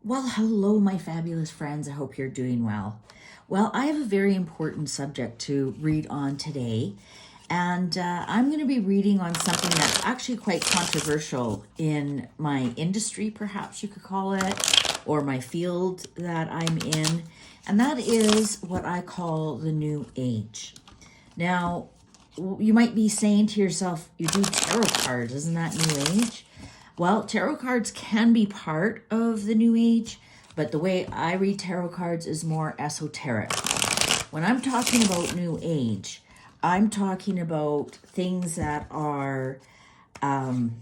Well, hello, my fabulous friends. I hope you're doing well. Well, I have a very important subject to read on today, and I'm going to be reading on something that's actually quite controversial in my industry, perhaps you could call it, or my field that I'm in, and that is what I call the New Age. Now, you might be saying to yourself, you do tarot cards, isn't that New Age? Well, tarot cards can be part of the New Age, but the way I read tarot cards is more esoteric. When I'm talking about New Age, I'm talking about things that are the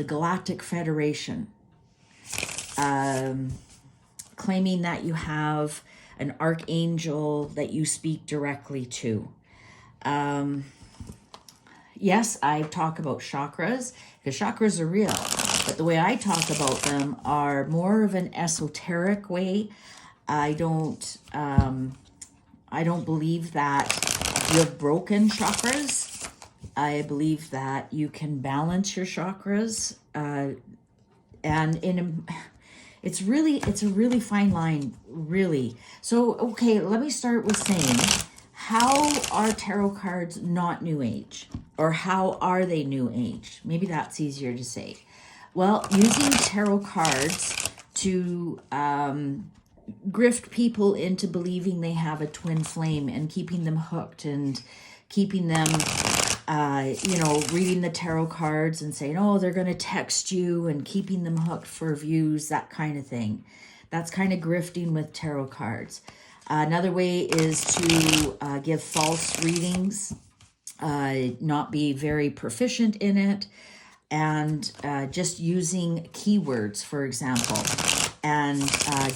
Galactic Federation, claiming that you have an archangel that you speak directly to. Yes, I talk about chakras because chakras are real, but the way I talk about them are more of an esoteric way. I don't believe that you have broken chakras. I believe that you can balance your chakras, it's a really fine line, really. So, okay, let me start with saying, how are tarot cards not New Age? Or how are they New Age? Maybe that's easier to say. Well, using tarot cards to grift people into believing they have a twin flame and keeping them hooked and keeping them, reading the tarot cards and saying, oh, they're going to text you and keeping them hooked for views, that kind of thing. That's kind of grifting with tarot cards. Another way is to give false readings, not be very proficient in it, and just using keywords, for example, and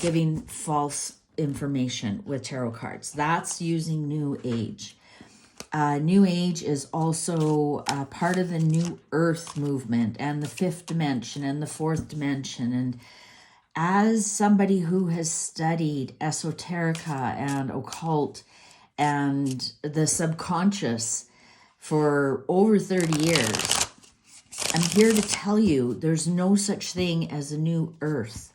giving false information with tarot cards. That's using New Age. New Age is also part of the New Earth movement and the fifth dimension and the fourth dimension. And as somebody who has studied esoterica and occult and the subconscious for over 30 years, I'm here to tell you there's no such thing as a new earth.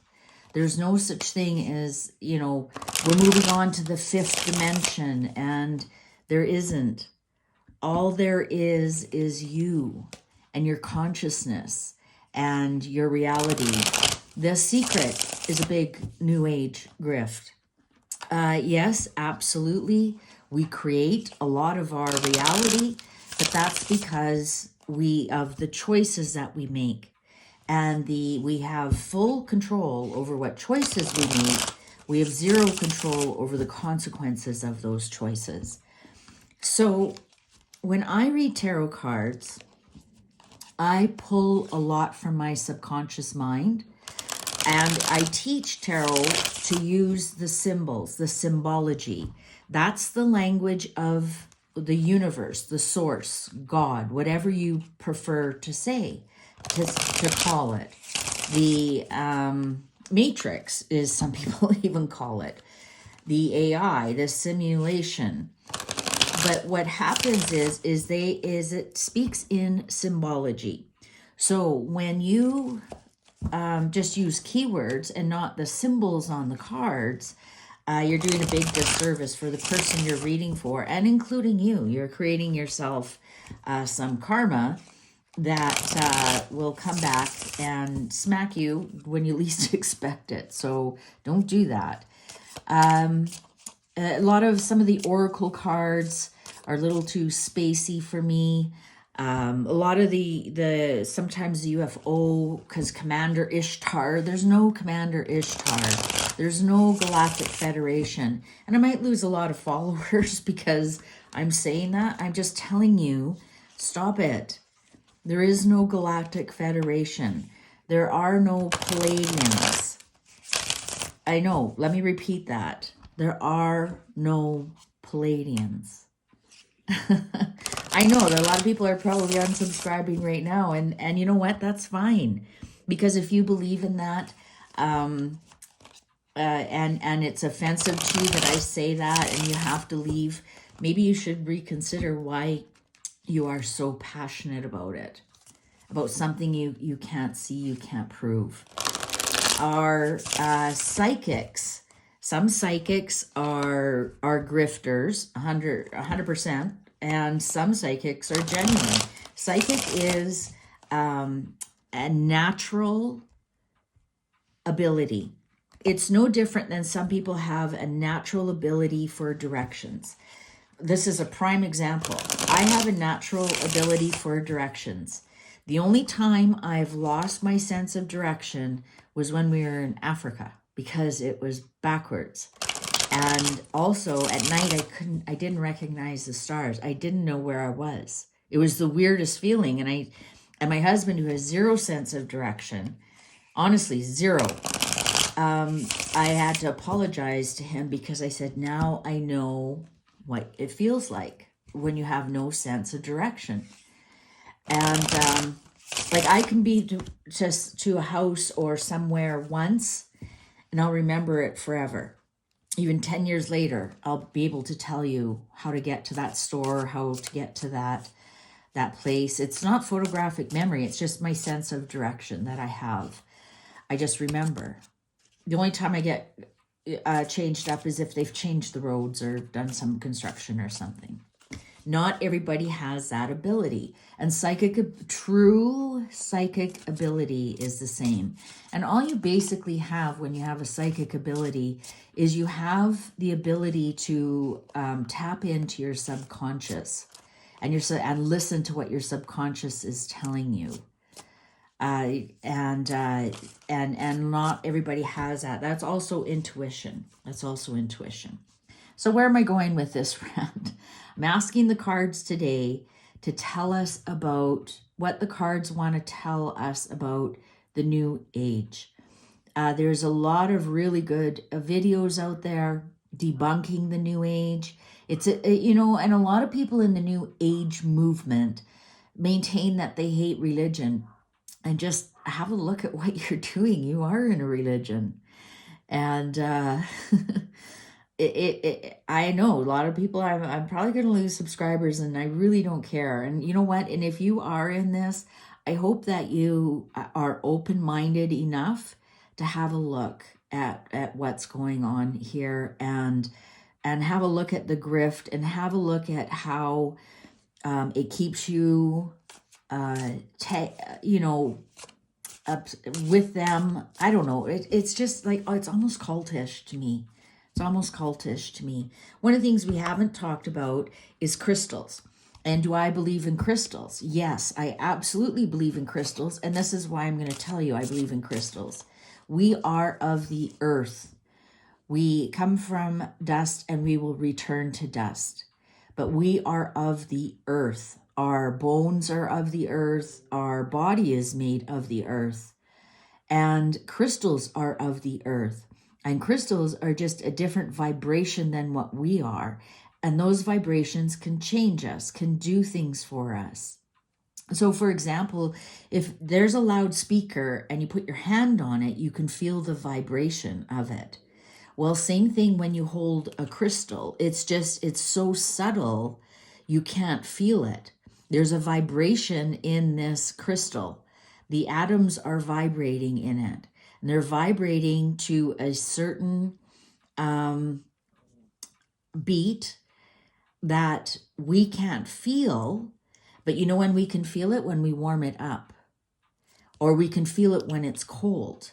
There's no such thing as, we're moving on to the fifth dimension, and there isn't. All there is you and your consciousness and your reality. The Secret is a big New Age grift. Yes, absolutely. We create a lot of our reality, but that's because of the choices that we make. And we have full control over what choices we make. We have zero control over the consequences of those choices. So when I read tarot cards, I pull a lot from my subconscious mind. And I teach tarot to use the symbols, the symbology. That's the language of the universe, the source, God, whatever you prefer to say, to call it. The matrix is, some people even call it. The AI, the simulation. But what happens is it speaks in symbology. So when you just use keywords and not the symbols on the cards, you're doing a big disservice for the person you're reading for, and including you. You're creating yourself some karma that will come back and smack you when you least expect it. So don't do that. Some of the oracle cards are a little too spacey for me. A lot of sometimes the UFO, because Commander Ishtar, there's no Commander Ishtar. There's no Galactic Federation. And I might lose a lot of followers because I'm saying that. I'm just telling you, stop it. There is no Galactic Federation. There are no Palladians. I know, let me repeat that. There are no Palladians. I know that a lot of people are probably unsubscribing right now, and you know what? That's fine, because if you believe in that, and it's offensive to you that I say that, and you have to leave, maybe you should reconsider why you are so passionate about it, about something you can't see, you can't prove. are psychics. Some psychics are grifters, 100%, and some psychics are genuine. Psychic is a natural ability. It's no different than some people have a natural ability for directions. This is a prime example. I have a natural ability for directions. The only time I've lost my sense of direction was when we were in Africa, because it was backwards. And also at night, I didn't recognize the stars. I didn't know where I was. It was the weirdest feeling. And my husband, who has zero sense of direction, honestly, zero, I had to apologize to him because I said, now I know what it feels like when you have no sense of direction. And like I can be just to a house or somewhere once and I'll remember it forever. Even 10 years later, I'll be able to tell you how to get to that store, how to get to that place. It's not photographic memory. It's just my sense of direction that I have. I just remember. The only time I get changed up is if they've changed the roads or done some construction or something. Not everybody has that ability. And true psychic ability is the same. And all you basically have when you have a psychic ability is you have the ability to tap into your subconscious and listen to what your subconscious is telling you. And not everybody has that. That's also intuition. So where am I going with this rant? I'm asking the cards today to tell us about what the cards want to tell us about the new age. There's a lot of really good videos out there debunking the new age. It's and a lot of people in the new age movement maintain that they hate religion. And just have a look at what you're doing. You are in a religion. And I know a lot of people, I'm probably going to lose subscribers and I really don't care. And you know what? And if you are in this, I hope that you are open-minded enough to have a look at what's going on here and have a look at the grift and have a look at how it keeps you up with them. I don't know. It's just like, it's almost cultish to me. One of the things we haven't talked about is crystals. And do I believe in crystals? Yes, I absolutely believe in crystals. And this is why I'm going to tell you I believe in crystals. We are of the earth. We come from dust and we will return to dust. But we are of the earth. Our bones are of the earth. Our body is made of the earth. And crystals are of the earth. And crystals are just a different vibration than what we are. And those vibrations can change us, can do things for us. So, for example, if there's a loudspeaker and you put your hand on it, you can feel the vibration of it. Well, same thing when you hold a crystal. It's so subtle, you can't feel it. There's a vibration in this crystal. The atoms are vibrating in it. And they're vibrating to a certain beat that we can't feel. But you know when we can feel it? When we warm it up. Or we can feel it when it's cold.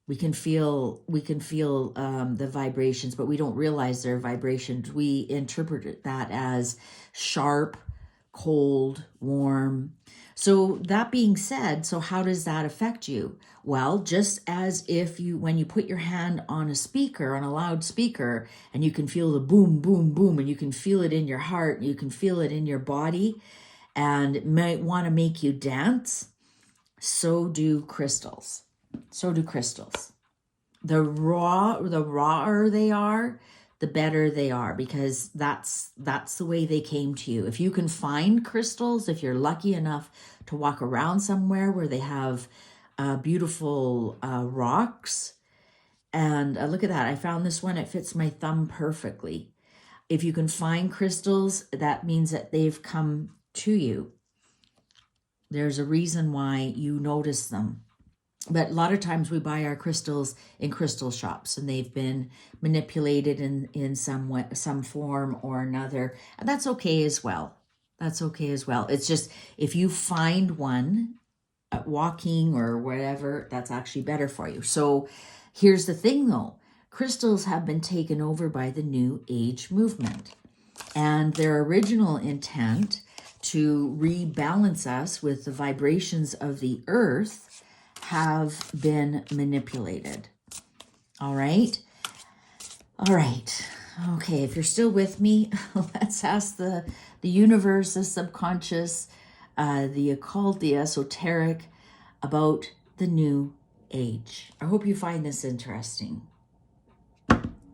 We can feel the vibrations, but we don't realize they're vibrations. We interpret that as sharp, cold, warm. So that being said, so how does that affect you? Well, just as when you put your hand on a speaker, on a loudspeaker, and you can feel the boom, boom, boom, and you can feel it in your heart, and you can feel it in your body, and it might want to make you dance, so do crystals. The rawer they are, the better they are, because that's the way they came to you. If you can find crystals, if you're lucky enough to walk around somewhere where they have beautiful rocks, and look at that, I found this one, it fits my thumb perfectly. If you can find crystals, that means that they've come to you. There's a reason why you notice them. But a lot of times we buy our crystals in crystal shops, and they've been manipulated in some way, some form or another. And that's okay as well. That's okay as well. It's just if you find one walking or whatever, that's actually better for you. So here's the thing though. Crystals have been taken over by the New Age movement, and their original intent to rebalance us with the vibrations of the earth have been manipulated. All right. All right. Okay, if you're still with me, let's ask the universe, the subconscious, the occult, the esoteric about the New Age. I hope you find this interesting.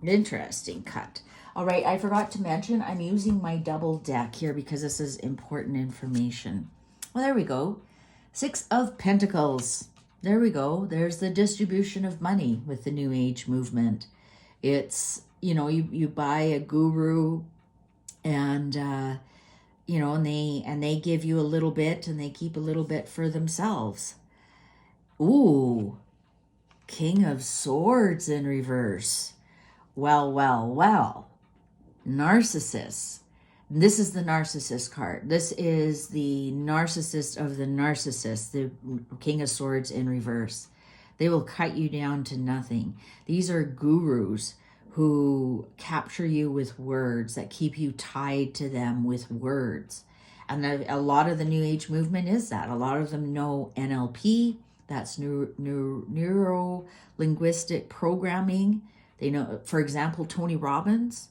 Interesting cut. All right, I forgot to mention I'm using my double deck here because this is important information. Well, there we go. 6 of Pentacles. There we go. There's the distribution of money with the New Age movement. It's, you buy a guru and, and they give you a little bit and they keep a little bit for themselves. Ooh, King of Swords in reverse. Well. Narcissist. This is the narcissist card. This is the narcissist of the narcissist, the King of Swords in reverse. They will cut you down to nothing. These are gurus who capture you with words, that keep you tied to them with words. And a lot of the New Age movement is that. A lot of them know NLP, that's neuro-linguistic programming. They know, for example, Tony Robbins,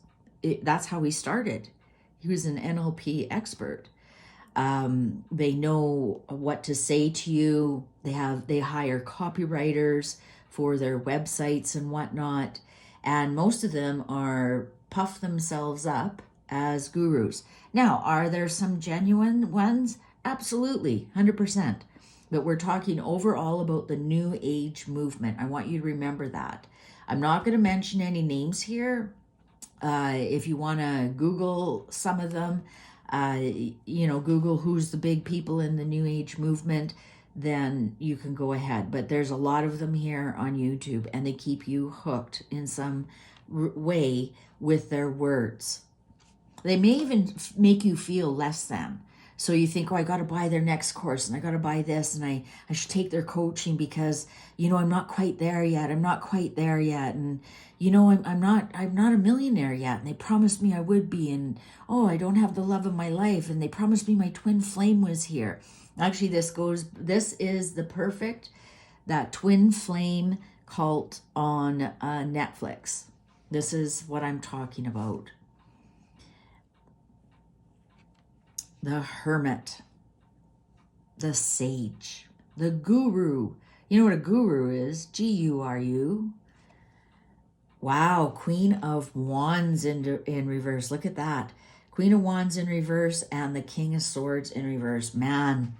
that's how he started. He was an NLP expert. They know what to say to you. They hire copywriters for their websites and whatnot. And most of them are puff themselves up as gurus. Now, are there some genuine ones? Absolutely, 100%. But we're talking overall about the New Age movement. I want you to remember that. I'm not going to mention any names here. If you want to Google some of them, Google who's the big people in the New Age movement, then you can go ahead. But there's a lot of them here on YouTube, and they keep you hooked in some way with their words. They may even make you feel less than. So you think, oh, I got to buy their next course, and I got to buy this, and I should take their coaching because, I'm not quite there yet. I'm not quite there yet. And, I'm not a millionaire yet. And they promised me I would be. And, oh, I don't have the love of my life. And they promised me my twin flame was here. Actually, this is that twin flame cult on Netflix. This is what I'm talking about. The hermit, the sage, the guru. You know what a guru is? Guru. Wow, Queen of Wands in reverse. Look at that. Queen of Wands in reverse and the King of Swords in reverse. Man,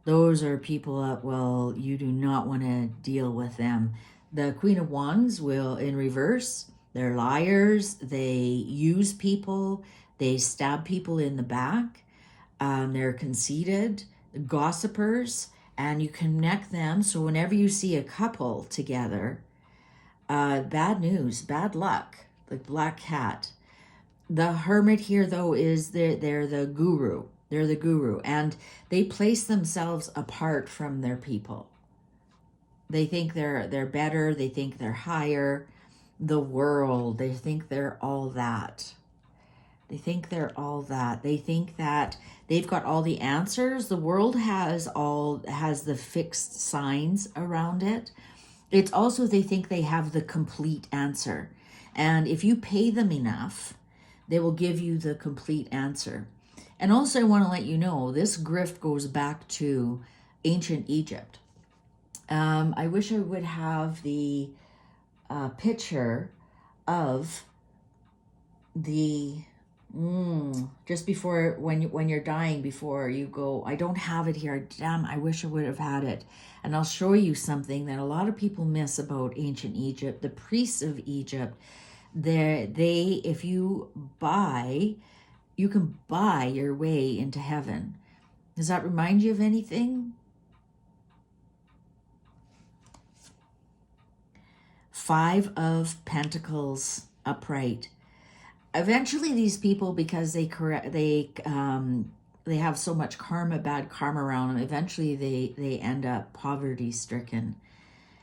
those are people that, well, you do not want to deal with them. The Queen of Wands in reverse, they're liars. They use people. They stab people in the back. They're conceited, gossipers, and you connect them. So whenever you see a couple together, bad news, bad luck, the black cat. The hermit here, though, is they're the guru. They're the guru, and they place themselves apart from their people. They think they're better. They think they're higher. The world, they think they're all that. They think they're all that. They think that they've got all the answers. The world has the fixed signs around it. It's also, they think they have the complete answer. And if you pay them enough, they will give you the complete answer. And also I want to let you know, this grift goes back to ancient Egypt. I wish I would have the picture of the just before when you're dying, before you go. I don't have it here. Damn, I wish I would have had it. And I'll show you something that a lot of people miss about ancient Egypt. The priests of Egypt, if you can buy your way into heaven. Does that remind you of anything? Five of Pentacles upright. Eventually these people, because they have so much karma, bad karma around them, eventually they end up poverty stricken.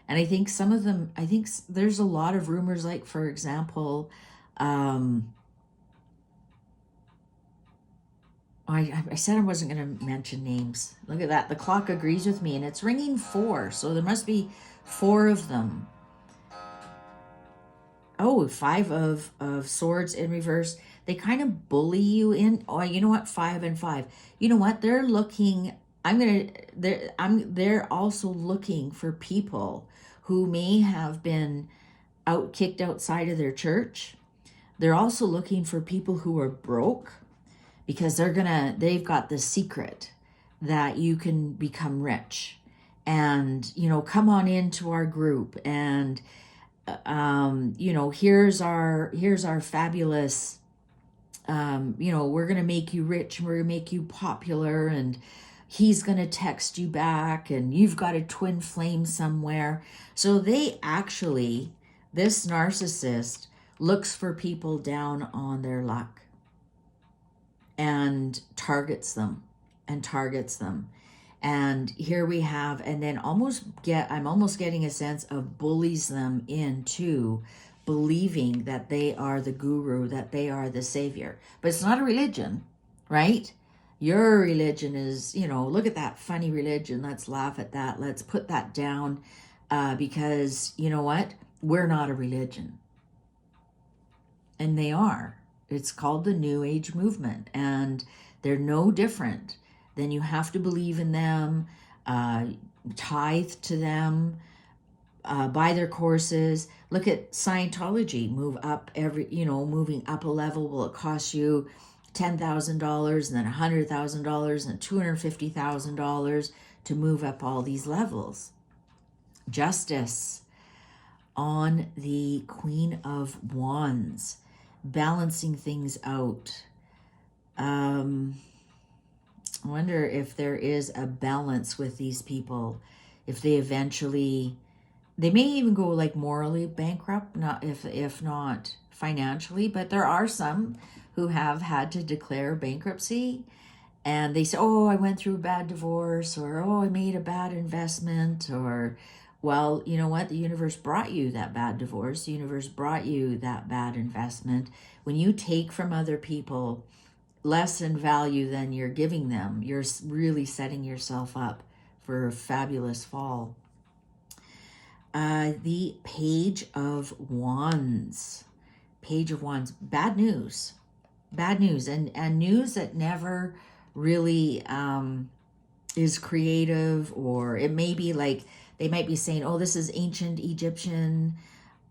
And I think some of them, I think there's a lot of rumors, like for example, I said I wasn't going to mention names. Look at that. The clock agrees with me, and it's ringing 4. So there must be 4 of them. Oh, 5 of swords in reverse. They kind of bully you in. Oh, you know what? 5 and 5. You know what? They're looking. They're also looking for people who may have been kicked outside of their church. They're also looking for people who are broke, because they've got the secret that you can become rich, and come on into our group, and here's our fabulous, we're gonna make you rich, and we're gonna make you popular, and he's gonna text you back, and you've got a twin flame somewhere. So this narcissist looks for people down on their luck and targets them. And here we have, and then I'm almost getting a sense of bullies them into believing that they are the guru, that they are the savior. But it's not a religion, right? Your religion is, look at that funny religion. Let's laugh at that. Let's put that down, because you know what? We're not a religion. And they are. It's called the New Age movement, and they're no different. Then you have to believe in them, tithe to them, buy their courses. Look at Scientology. Moving up a level. Will it cost you $10,000 and then $100,000 and $250,000 to move up all these levels? Justice on the Queen of Wands, balancing things out. I wonder if there is a balance with these people. If they may even go like morally bankrupt, not if not financially, but there are some who have had to declare bankruptcy, and they say, oh, I went through a bad divorce, or oh, I made a bad investment, or well, you know what? The universe brought you that bad divorce. The universe brought you that bad investment. When you take from other people less in value than you're giving them, you're really setting yourself up for a fabulous fall. The Page of Wands. Page of Wands. Bad news. Bad news. And news that never really is creative, or it may be like, they might be saying, oh, this is ancient Egyptian.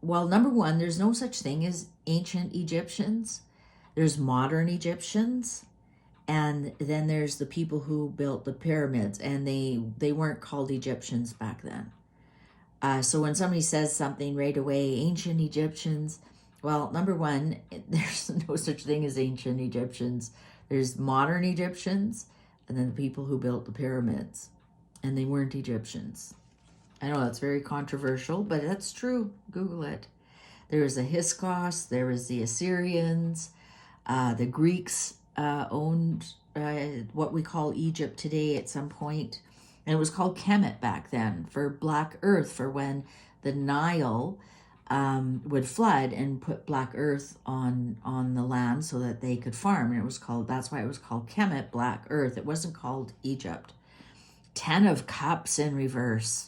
Well, number one, there's no such thing as ancient Egyptians. There's modern Egyptians. And then there's the people who built the pyramids, and they weren't called Egyptians back then. So when somebody says something right away, ancient Egyptians, well, number one, there's no such thing as ancient Egyptians. There's modern Egyptians, and then the people who built the pyramids, and they weren't Egyptians. I know that's very controversial, but that's true. Google it. There was the Hyksos, there was the Assyrians, the Greeks owned what we call Egypt today at some point. And it was called Kemet back then, for black earth, for when the Nile would flood and put black earth on the land so that they could farm. And that's why it was called Kemet, black earth. It wasn't called Egypt. 10 of Cups in reverse.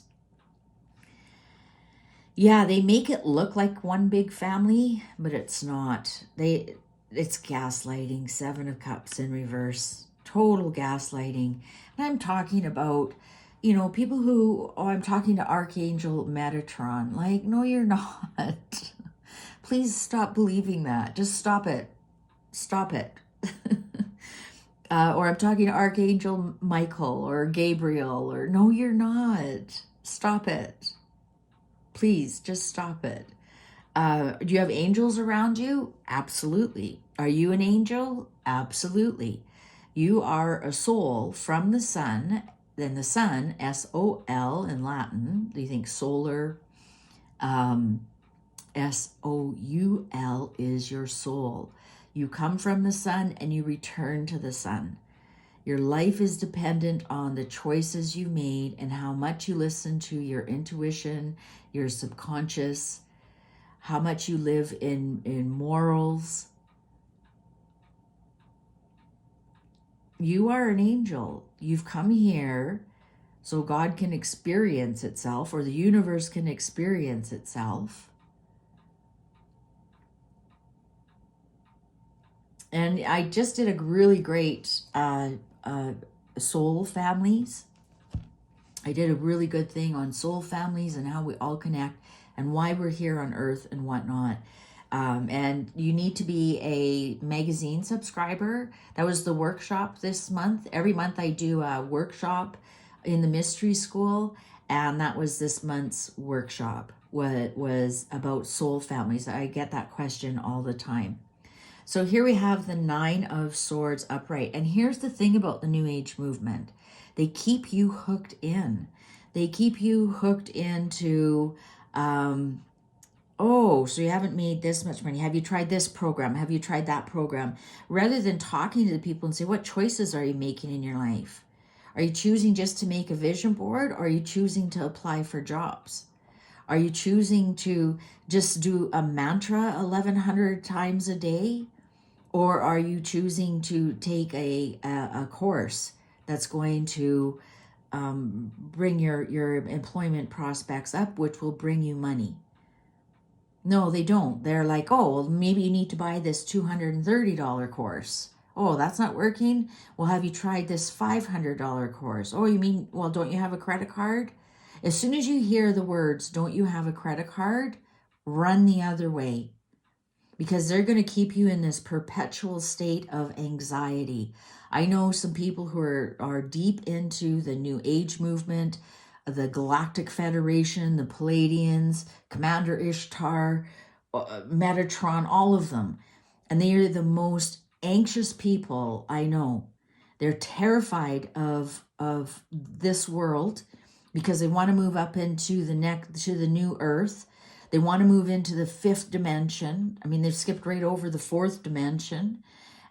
Yeah, they make it look like one big family, but it's not. It's gaslighting. 7 of Cups in reverse. Total gaslighting. And I'm talking about, people who, I'm talking to Archangel Metatron. Like, no, you're not. Please stop believing that. Just stop it. Stop it. Or I'm talking to Archangel Michael or Gabriel, or no, you're not. Stop it. Please, just stop it. Do you have angels around you? Absolutely. Are you an angel? Absolutely. You are a soul from the sun. Then the sun, S-O-L in Latin. Do you think solar? S-O-U-L is your soul. You come from the sun and you return to the sun. Your life is dependent on the choices you made and how much you listen to your intuition, your subconscious, how much you live in morals. You are an angel. You've come here so God can experience itself, or the universe can experience itself. And I just did a really great soul families. I did a really good thing on soul families and how we all connect and why we're here on earth and whatnot. And you need to be a magazine subscriber. That was the workshop this month. Every month I do a workshop in the mystery school, and that was this month's workshop. What was about soul families. I get that question all the time. So here we have the 9 of Swords upright. And here's the thing about the New Age movement. They keep you hooked in. They keep you hooked into, oh, so you haven't made this much money. Have you tried this program? Have you tried that program? Rather than talking to the people and say, what choices are you making in your life? Are you choosing just to make a vision board, or are you choosing to apply for jobs? Are you choosing to just do a mantra 1,100 times a day? Or are you choosing to take a course that's going to bring your employment prospects up, which will bring you money? No, they don't. They're like, oh, well, maybe you need to buy this $230 course. Oh, that's not working? Well, have you tried this $500 course? Oh, you mean, well, don't you have a credit card? As soon as you hear the words, don't you have a credit card, run the other way. Because they're going to keep you in this perpetual state of anxiety. I know some people who are deep into the New Age movement, the Galactic Federation, the Palladians, Commander Ishtar, Metatron, all of them. And they are the most anxious people I know. They're terrified of this world because they want to move up into the new earth. They want to move into the 5th dimension. I mean, they've skipped right over the 4th dimension.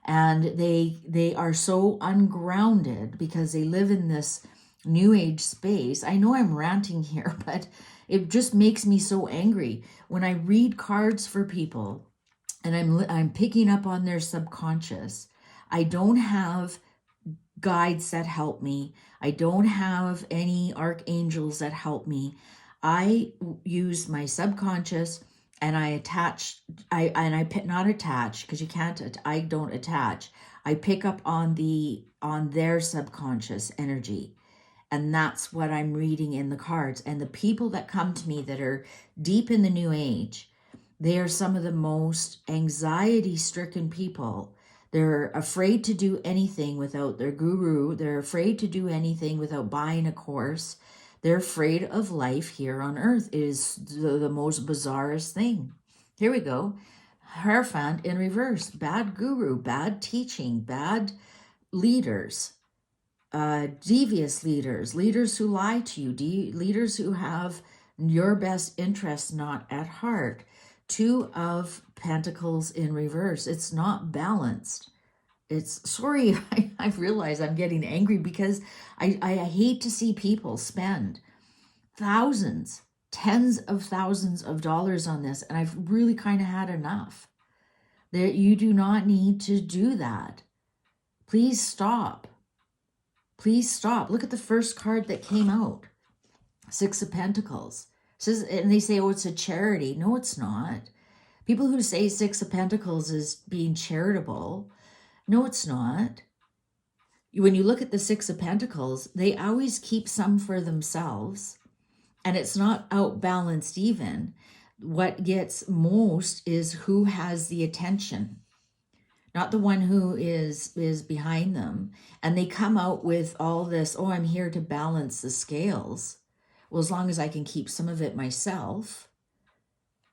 And they are so ungrounded because they live in this New Age space. I know I'm ranting here, but it just makes me so angry. When I read cards for people and I'm picking up on their subconscious, I don't have guides that help me. I don't have any archangels that help me. I use my subconscious and I attach, not attach, because you can't, I don't attach. I pick up on their subconscious energy. And that's what I'm reading in the cards. And the people that come to me that are deep in the New Age, they are some of the most anxiety-stricken people. They're afraid to do anything without their guru. They're afraid to do anything without buying a course. They're afraid of life here on earth. It is the most bizarrest thing. Here we go. Hierophant in reverse. Bad guru, bad teaching, bad leaders, devious leaders, leaders who lie to you, leaders who have your best interests not at heart. 2 of Pentacles in reverse. It's not balanced. Sorry, I realize I'm getting angry because I hate to see people spend thousands, tens of thousands of dollars on this, and I've really kind of had enough. You do not need to do that. Please stop. Please stop. Look at the first card that came out. 6 of Pentacles. And they say, oh, it's a charity. No, it's not. People who say 6 of Pentacles is being charitable, no, it's not. When you look at the 6 of Pentacles, they always keep some for themselves, and it's not outbalanced even. What gets most is who has the attention, not the one who is behind them. And they come out with all this, oh, I'm here to balance the scales. Well, as long as I can keep some of it myself.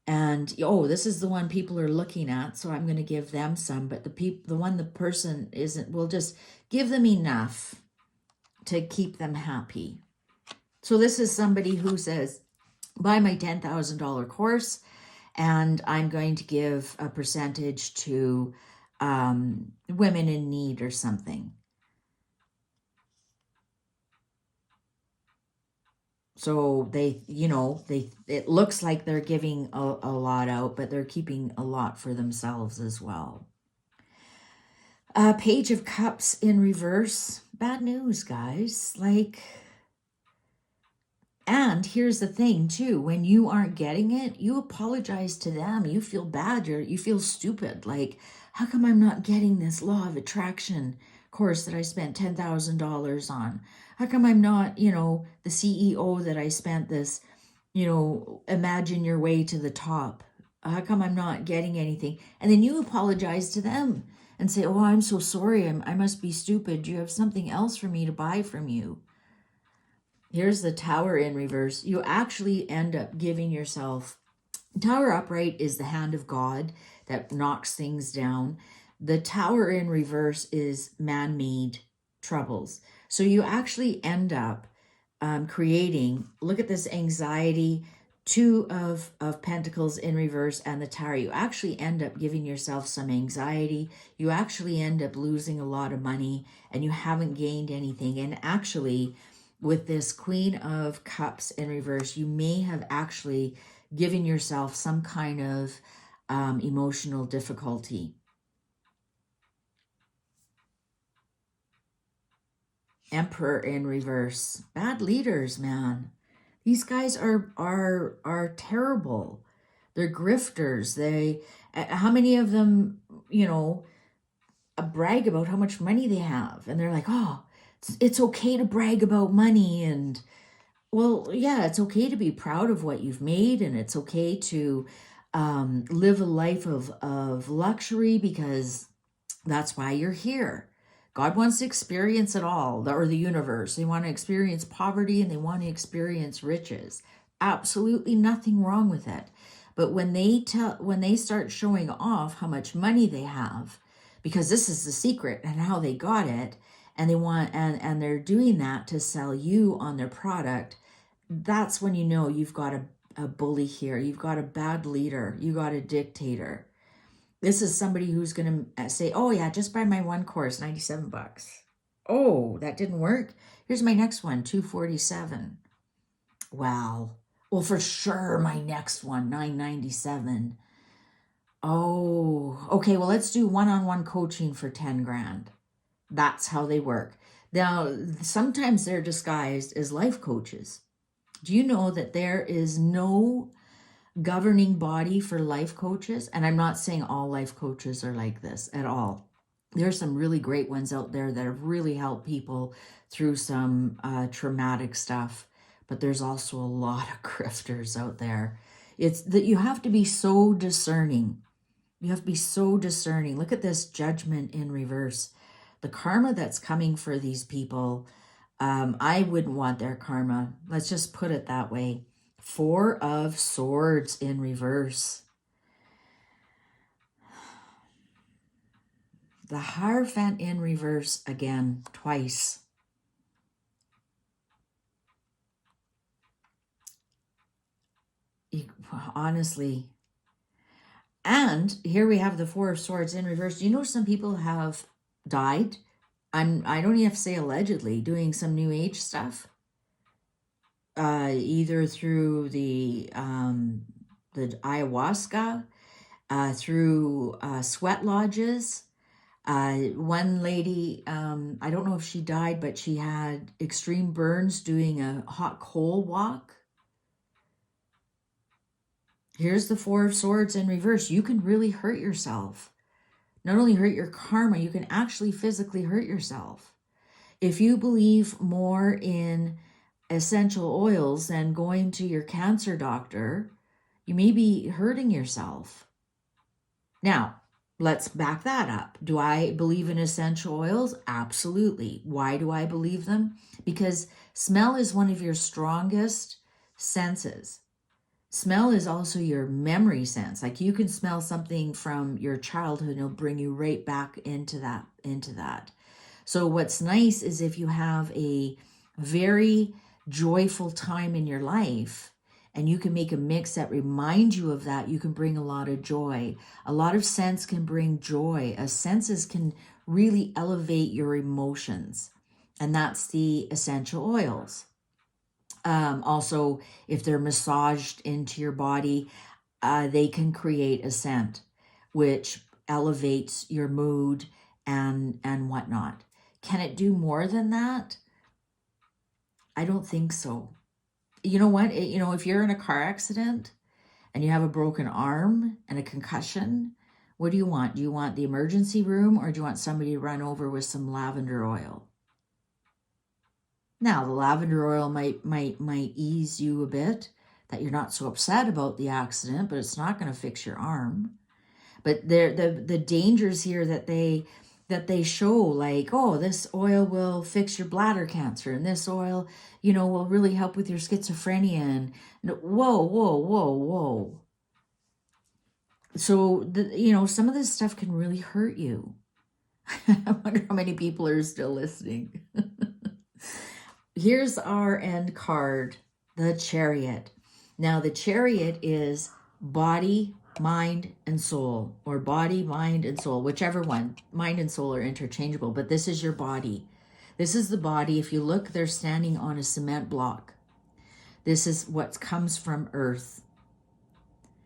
And, oh, this is the one people are looking at, so I'm going to give them some. But the person isn't, we'll just give them enough to keep them happy. So this is somebody who says, buy my $10,000 course And I'm going to give a percentage to women in need or something. So they, it looks like they're giving a lot out, but they're keeping a lot for themselves as well. Page of Cups in reverse. Bad news, guys. And here's the thing too, when you aren't getting it, you apologize to them. You feel bad. You feel stupid. Like, how come I'm not getting this law of attraction course that I spent $10,000 on? How come I'm not, the CEO that I spent this, imagine your way to the top? How come I'm not getting anything? And then you apologize to them and say, oh, I'm so sorry. I must be stupid. Do you have something else for me to buy from you? Here's the Tower in reverse. You actually end up giving yourself... Tower upright is the hand of God that knocks things down. The Tower in reverse is man-made troubles. So you actually end up creating... Look at this anxiety, Two of Pentacles in reverse, and the Tower. You actually end up giving yourself some anxiety. You actually end up losing a lot of money, and you haven't gained anything. And actually, with this Queen of Cups in reverse, you may have actually given yourself some kind of emotional difficulty. Emperor in reverse. Bad leaders, man. These guys are terrible. They're grifters. How many of them, brag about how much money they have, and they're like, oh, it's okay to brag about money. And well, yeah, it's okay to be proud of what you've made, and it's okay to live a life of luxury, because that's why you're here. God wants to experience it all, or the universe. They want to experience poverty and they want to experience riches. Absolutely nothing wrong with it. But when they start showing off how much money they have, because this is the secret and how they got it, and they want and they're doing that to sell you on their product, that's when you know you've got a bully here. You've got a bad leader. You got a dictator. This is somebody who's going to say, oh yeah, just buy my one course, $97. Oh, that didn't work. Here's my next one, $247. Wow. Well, for sure, my next one, $997. Oh, okay. Well, let's do one-on-one coaching for 10 grand. That's how they work. Now, sometimes they're disguised as life coaches. Do you know that there is no governing body for life coaches? And I'm not saying all life coaches are like this at all. There's some really great ones out there that have really helped people through some traumatic stuff. But there's also a lot of grifters out there. It's that you have to be so discerning. You have to be so discerning. Look at this Judgment in reverse. The karma that's coming for these people, I wouldn't want their karma. Let's just put it that way. 4 of Swords in reverse. The Hierophant in reverse again, twice. Honestly. And here we have the 4 of Swords in reverse. Do you know some people have died? I don't even have to say allegedly, doing some new age stuff. Either through the ayahuasca, through sweat lodges. One lady, I don't know if she died, but she had extreme burns doing a hot coal walk. Here's the 4 of Swords in reverse. You can really hurt yourself. Not only hurt your karma, you can actually physically hurt yourself. If you believe more in essential oils than going to your cancer doctor, you may be hurting yourself. Now, let's back that up. Do I believe in essential oils? Absolutely. Why do I believe them? Because smell is one of your strongest senses. Smell is also your memory sense. Like, you can smell something from your childhood and it'll bring you right back into that. So what's nice is if you have a very joyful time in your life and you can make a mix that reminds you of that, you can bring a lot of joy. A lot of scents can bring joy. Senses can really elevate your emotions, and that's the essential oils. Also, if they're massaged into your body, they can create a scent which elevates your mood and whatnot. Can it do more than that? I don't think so. You know what? If you're in a car accident and you have a broken arm and a concussion, what do you want? Do you want the emergency room, or do you want somebody to run over with some lavender oil? Now, the lavender oil might ease you a bit, that you're not so upset about the accident, but it's not going to fix your arm. But the dangers here that they show, like, oh, this oil will fix your bladder cancer, and this oil, will really help with your schizophrenia. And whoa, whoa, whoa, whoa. So, some of this stuff can really hurt you. I wonder how many people are still listening. Here's our end card, the Chariot. Now, the Chariot is body, mind, and soul, or body, mind, and soul, whichever one. Mind and soul are interchangeable, but this is your body. This is the body. If you look, they're standing on a cement block. This is what comes from earth.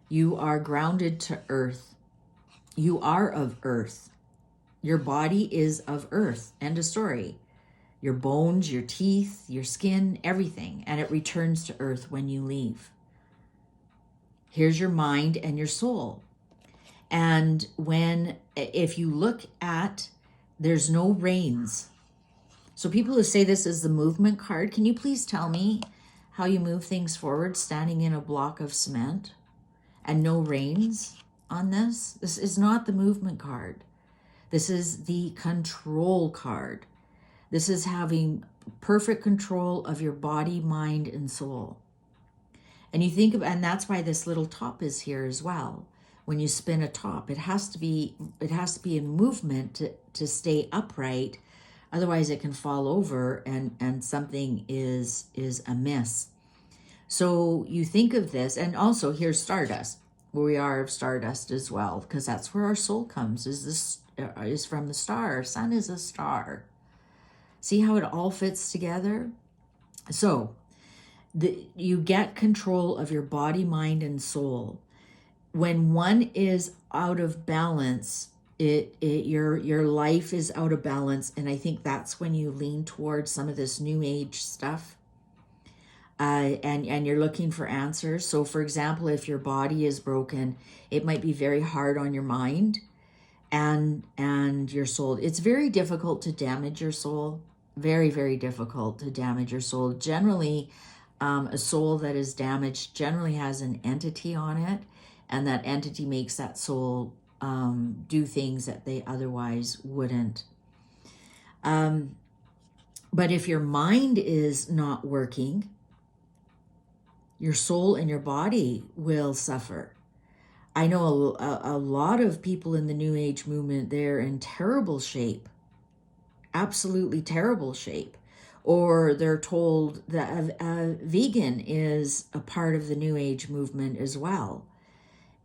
You are grounded to earth. You are of earth. Your body is of earth. End of story. Your bones, your teeth, your skin, everything. And it returns to earth when you leave. Here's your mind and your soul. And if you look at, there's no reins. So people who say this is the movement card, can you please tell me how you move things forward standing in a block of cement and no reins on this? This is not the movement card. This is the control card. This is having perfect control of your body, mind, and soul. And you think of, and that's why this little top is here as well. When you spin a top, it has to be in movement to stay upright. Otherwise it can fall over and something is amiss. So you think of this, and also here's stardust, where we are of stardust as well, because that's where our soul comes, is from the star. Our sun is a star. See how it all fits together? So you get control of your body, mind, and soul. When one is out of balance, your life is out of balance, and I think that's when you lean towards some of this new age stuff. And you're looking for answers. So, for example, if your body is broken, it might be very hard on your mind and your soul. It's very difficult to damage your soul. Very, very difficult to damage your soul. Generally, a soul that is damaged generally has an entity on it, and that entity makes that soul do things that they otherwise wouldn't. But if your mind is not working, your soul and your body will suffer. I know a lot of people in the New Age movement, they're in terrible shape. Absolutely terrible shape. Or they're told that vegan is a part of the New Age movement as well.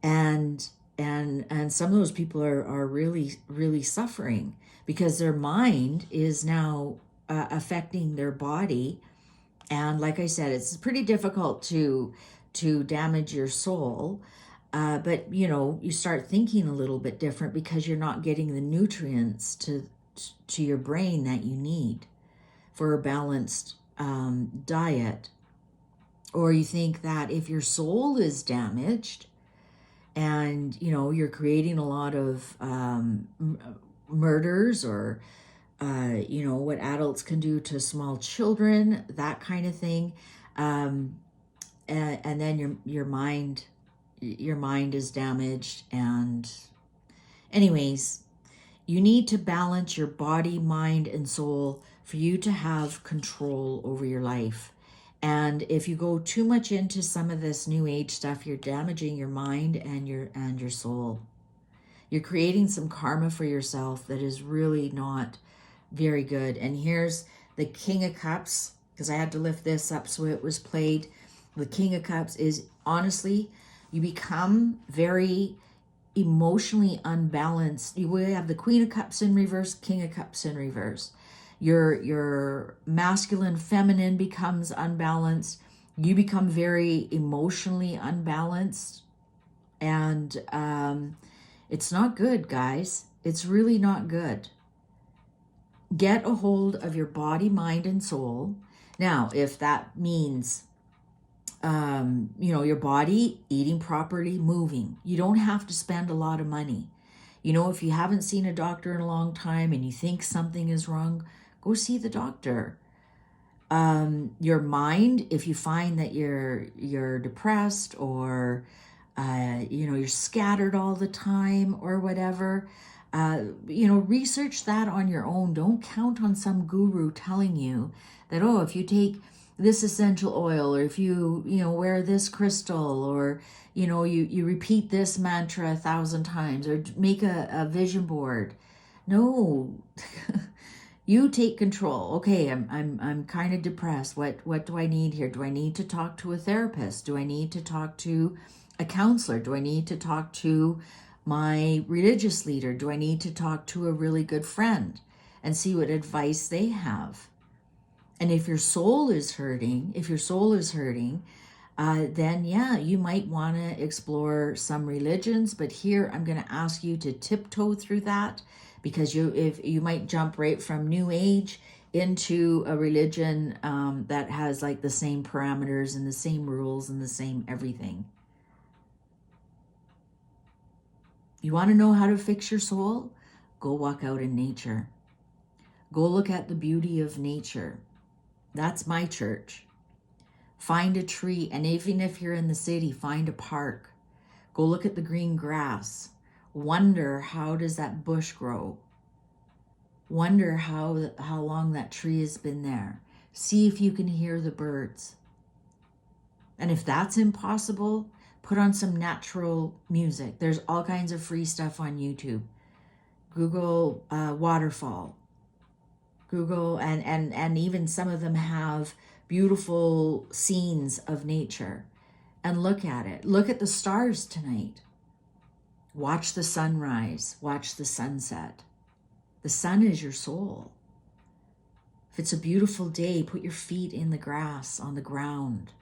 And some of those people are really, really suffering because their mind is now affecting their body. And like I said, it's pretty difficult to damage your soul. But, you start thinking a little bit different because you're not getting the nutrients to your brain that you need for a balanced diet. Or you think that if your soul is damaged and, you're creating a lot of murders or, what adults can do to small children, that kind of thing. And then your mind is damaged. And anyways, you need to balance your body, mind, and soul for you to have control over your life. And if you go too much into some of this new age stuff, you're damaging your mind and your soul. You're creating some karma for yourself that is really not very good. And here's the King of Cups, because I had to lift this up so it was played. The King of Cups is, honestly, you become very emotionally unbalanced. You have the Queen of Cups in reverse, King of Cups in reverse. Your masculine, feminine becomes unbalanced. You become very emotionally unbalanced. And it's not good, guys. It's really not good. Get a hold of your body, mind, and soul. Now, if that means your body, eating properly, moving. You don't have to spend a lot of money. If you haven't seen a doctor in a long time and you think something is wrong, go see the doctor. Your mind, if you find that you're depressed or you're scattered all the time or whatever, research that on your own. Don't count on some guru telling you that, oh, if you take this essential oil, or if you wear this crystal, or you repeat this mantra 1,000 times, or make a vision board. No. You take control. Okay, I'm kind of depressed. What do I need here? Do I need to talk to a therapist? Do I need to talk to a counselor? Do I need to talk to my religious leader? Do I need to talk to a really good friend and see what advice they have? And if your soul is hurting, then yeah, you might want to explore some religions. But here, I'm going to ask you to tiptoe through that, because you might jump right from New Age into a religion that has like the same parameters and the same rules and the same everything. You want to know how to fix your soul? Go walk out in nature. Go look at the beauty of nature. That's my church. Find a tree, and even if you're in the city, find a park. Go look at the green grass. Wonder, how does that bush grow? Wonder how long that tree has been there. See if you can hear the birds. And if that's impossible, put on some natural music. There's all kinds of free stuff on YouTube. Google waterfall. Google, and even some of them have beautiful scenes of nature. And look at it. Look at the stars tonight. Watch the sunrise. Watch the sunset. The sun is your soul. If it's a beautiful day, put your feet in the grass, on the ground.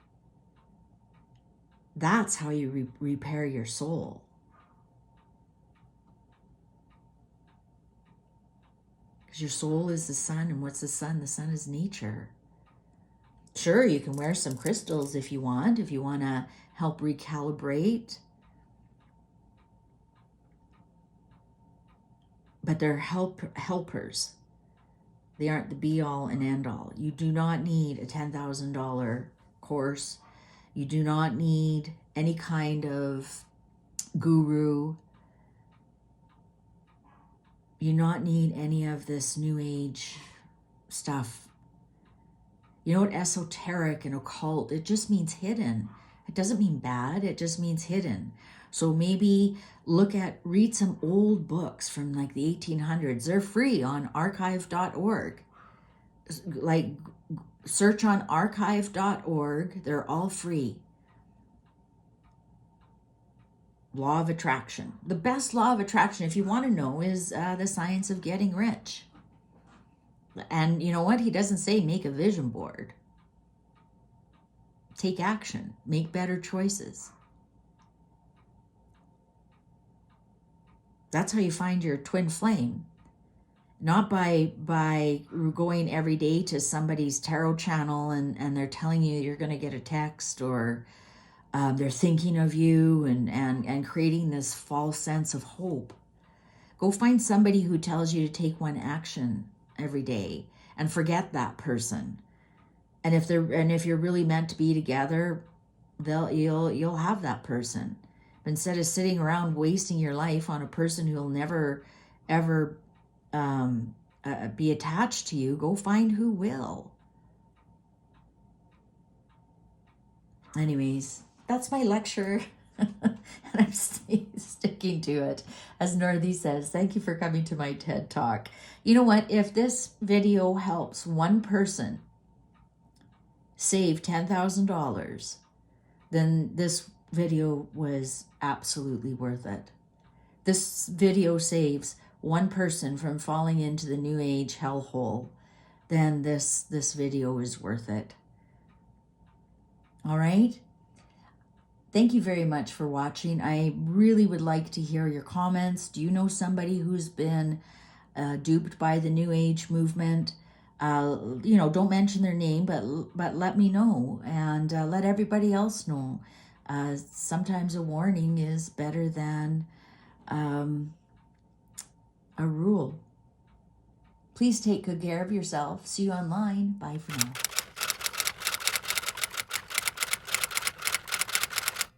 That's how you repair your soul. Because your soul is the sun. And what's the sun? The sun is nature. Sure, you can wear some crystals if you want to help recalibrate. But they're helpers. They aren't the be-all and end-all. You do not need a $10,000 course. You do not need any kind of guru. You do not need any of this new age stuff. You know what esoteric and occult, it just means hidden. It doesn't mean bad, it just means hidden. So maybe read some old books from like the 1800s. They're free on archive.org. Like, search on archive.org. They're all free. Law of attraction. The best law of attraction, if you want to know, is the science of getting rich. And you know what? He doesn't say make a vision board. Take action. Make better choices. That's how you find your twin flame. Not by going every day to somebody's tarot channel and they're telling you you're going to get a text, or they're thinking of you and creating this false sense of hope. Go find somebody who tells you to take one action every day and forget that person. And if you're really meant to be together, you'll have that person. But instead of sitting around wasting your life on a person who'll never ever be attached to you, go find who will. Anyways, that's my lecture. And I'm sticking to it. As Northy says, thank you for coming to my TED Talk. You know what? If this video helps one person save $10,000, then this video was absolutely worth it. This video saves one person from falling into the New Age hellhole, then this video is worth it. All right? Thank you very much for watching. I really would like to hear your comments. Do you know somebody who's been duped by the New Age movement? You know, don't mention their name, but let me know, and let everybody else know. Sometimes a warning is better than a rule. Please take good care of yourself. See you online. Bye for now.